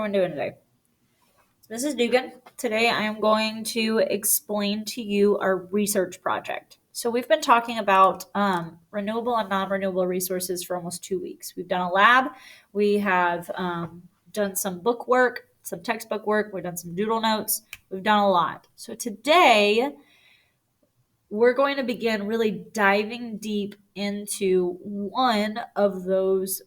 Everyone doing today? This is Dugan. Today I am going to explain to you our research project. So we've been talking about renewable and non-renewable resources for almost 2 weeks. We've done a lab. We have done some book work, some textbook work. We've done some doodle notes. We've done a lot. So today we're going to begin really diving deep into one of those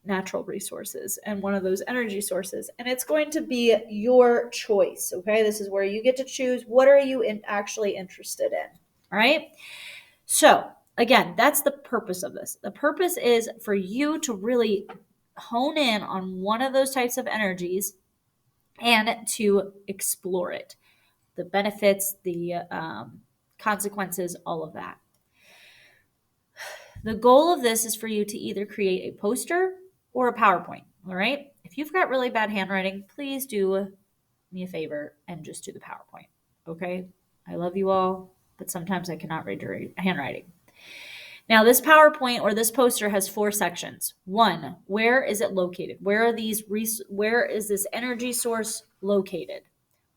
natural resources and one of those energy sources. And it's going to be your choice. Okay. This is where you get to choose what are you actually interested in. All right. So, again, that's the purpose of this. The purpose is for you to really hone in on one of those types of energies and to explore it, the benefits, the consequences, all of that. The goal of this is for you to either create a poster or a PowerPoint. All right. If you've got really bad handwriting, please do me a favor and just do the PowerPoint. Okay. I love you all, but sometimes I cannot read your handwriting. Now, this PowerPoint or this poster has 4 sections. 1, where is it located? Where is this energy source located?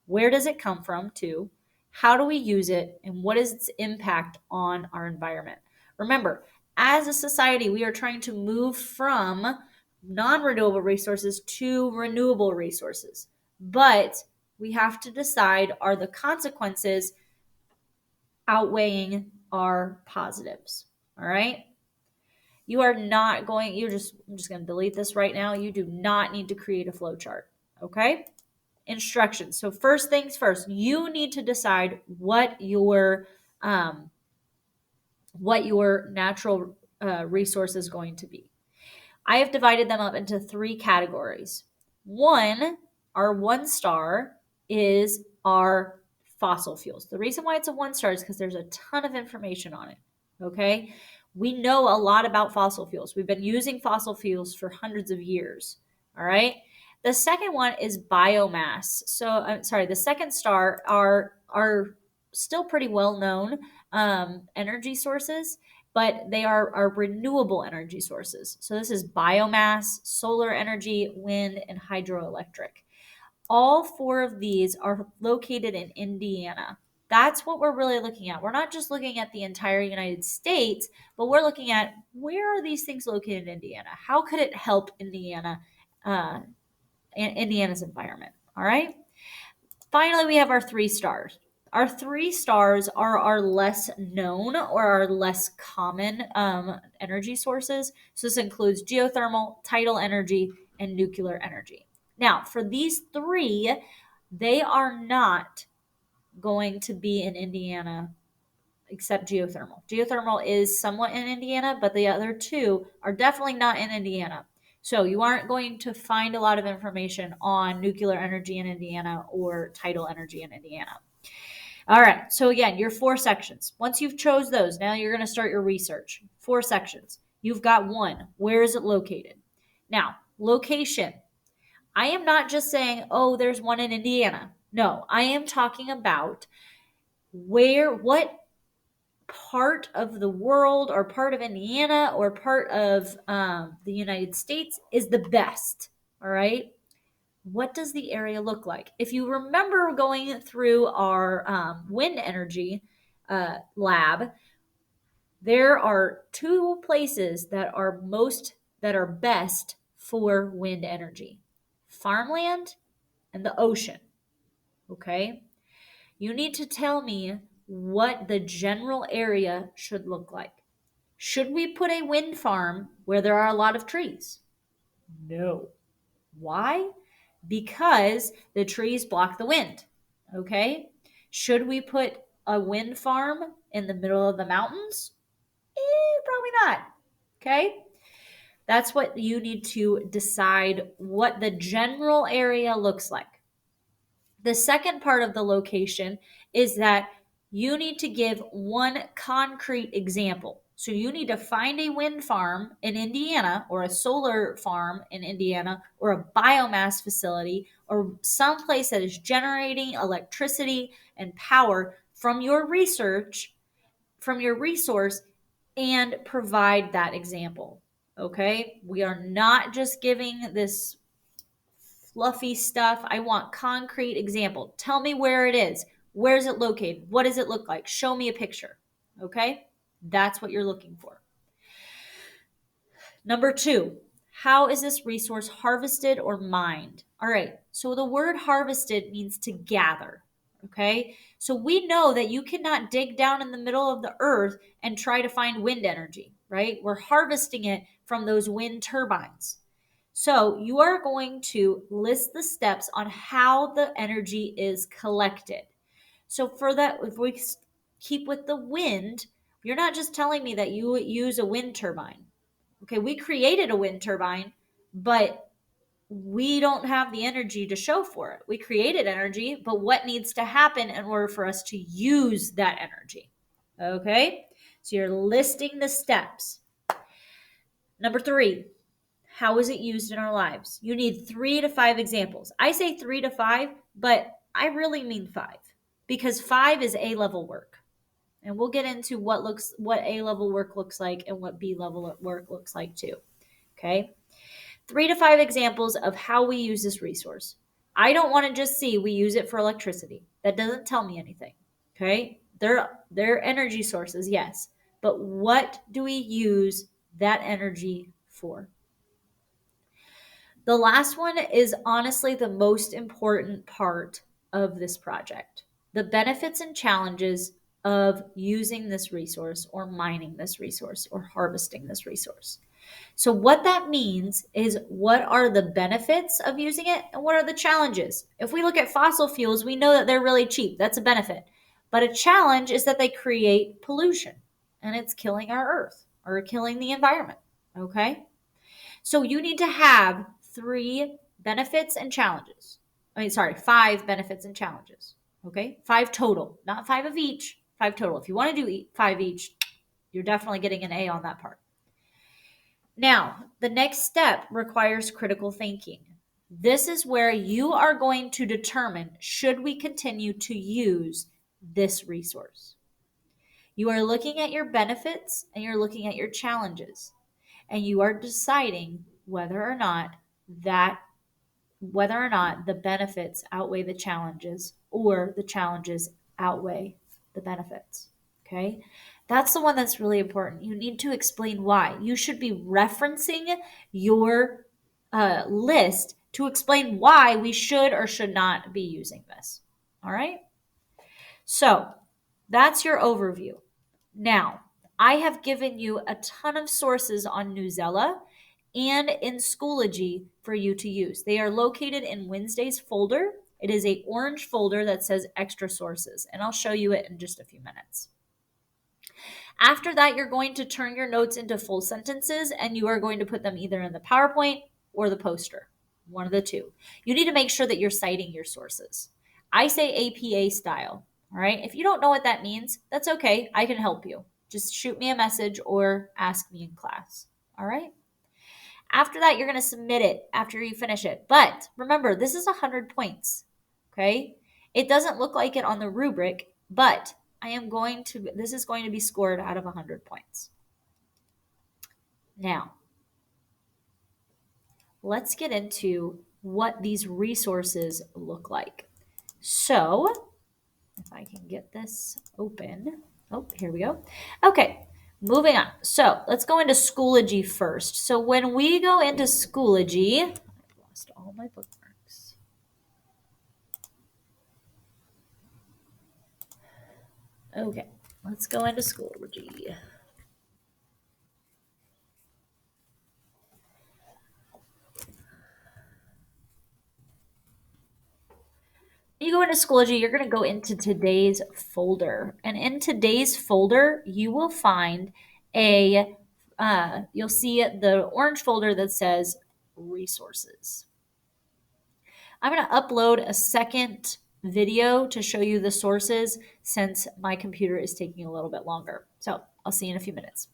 Where does it come from? 2, how do we use it? And what is its impact on our environment? Remember, as a society, we are trying to move from non-renewable resources to renewable resources. But we have to decide, are the consequences outweighing our positives? All right? You are not going, I'm just going to delete this right now. You do not need to create a flow chart. Okay? Instructions. So first things first, you need to decide what your natural resource is going to be. I have divided them up into 3 categories. Our 1 star is our fossil fuels. The reason why it's a 1 star is because there's a ton of information on it. Okay. We know a lot about fossil fuels. We've been using fossil fuels for hundreds of years. All right. The second one is biomass. So I'm sorry, the 2nd star are still pretty well known energy sources, but they are renewable energy sources. So this is biomass, solar energy, wind, and hydroelectric. All 4 of these are located in Indiana. That's what we're really looking at. We're not just looking at the entire United States, but we're looking at where are these things located in Indiana? How could it help Indiana, Indiana's environment? All right. Finally, we have our 3 stars. Our 3 stars are our less known or our less common energy sources. So this includes geothermal, tidal energy, and nuclear energy. Now, for these 3, they are not going to be in Indiana except geothermal. Geothermal is somewhat in Indiana, but the other 2 are definitely not in Indiana. So you aren't going to find a lot of information on nuclear energy in Indiana or tidal energy in Indiana. All right. So again, your 4 sections. Once you've chose those, now you're going to start your research. 4 sections. You've got 1. Where is it located? Now, location. I am not just saying, oh, there's one in Indiana. No, I am talking about what part of the world or part of Indiana or part of the United States is the best. All right. What does the area look like? If you remember going through our wind energy lab, there are 2 places that are best for wind energy: farmland and the ocean. Okay. You need to tell me what the general area should look like. Should we put a wind farm where there are a lot of trees? No. Why? Because the trees block the wind. Okay. Should we put a wind farm in the middle of the mountains? Probably not. Okay. That's what you need to decide what the general area looks like. The second part of the location is that you need to give one concrete example. So you need to find a wind farm in Indiana or a solar farm in Indiana or a biomass facility or some place that is generating electricity and power from your research, from your resource, and provide that example. Okay? We are not just giving this fluffy stuff. I want concrete example. Tell me where it is. Where is it located? What does it look like? Show me a picture. Okay? That's what you're looking for. Number 2, how is this resource harvested or mined? All right, so the word harvested means to gather. Okay, so we know that you cannot dig down in the middle of the earth and try to find wind energy, right? We're harvesting it from those wind turbines. So you are going to list the steps on how the energy is collected. So for that, if we keep with the wind, you're not just telling me that you use a wind turbine. Okay, we created a wind turbine, but we don't have the energy to show for it. We created energy, but what needs to happen in order for us to use that energy? Okay, so you're listing the steps. Number 3, how is it used in our lives? You need 3 to 5 examples. I say 3 to 5, but I really mean 5 because 5 is A-level work. And we'll get into what A-level work looks like and what B-level work looks like too. Okay? 3 to 5 examples of how we use this resource. I don't want to just see we use it for electricity. That doesn't tell me anything. Okay? They're energy sources, yes. But what do we use that energy for? The last one is honestly the most important part of this project. The benefits and challenges of using this resource or mining this resource or harvesting this resource. So what that means is what are the benefits of using it and what are the challenges? If we look at fossil fuels, we know that they're really cheap. That's a benefit. But a challenge is that they create pollution and it's killing our earth or killing the environment. Okay? So you need to have 5 benefits and challenges. 5 benefits and challenges. Okay? 5 total, not 5 of each, 5 total. If you want to do 5 each, you're definitely getting an A on that part. Now, the next step requires critical thinking. This is where you are going to determine, should we continue to use this resource? You are looking at your benefits and you're looking at your challenges, and you are deciding whether or not the benefits outweigh the challenges or the challenges outweigh the benefits. Okay? That's the one that's really important. You need to explain why. You should be referencing your list to explain why we should or should not be using this. All right? So that's your overview. Now, I have given you a ton of sources on Newsela and in Schoology for you to use. They are located in Wednesday's folder. It is an orange folder that says extra sources, and I'll show you it in just a few minutes. After that, you're going to turn your notes into full sentences, and you are going to put them either in the PowerPoint or the poster, one of the two. You need to make sure that you're citing your sources. I say APA style, all right? If you don't know what that means, that's okay. I can help you. Just shoot me a message or ask me in class, all right? After that, you're going to submit it after you finish it. But remember, this is 100 points, okay? It doesn't look like it on the rubric, but this is going to be scored out of 100 points. Now, let's get into what these resources look like. So, if I can get this open. Oh, here we go. Okay, moving on. So, let's go into Schoology first. So, when we go into Schoology, I've lost all my bookmarks. Okay, let's go into Schoology. You go into Schoology, you're going to go into today's folder. And in today's folder, you will find you'll see the orange folder that says resources. I'm going to upload a second video to show you the sources since my computer is taking a little bit longer. So I'll see you in a few minutes.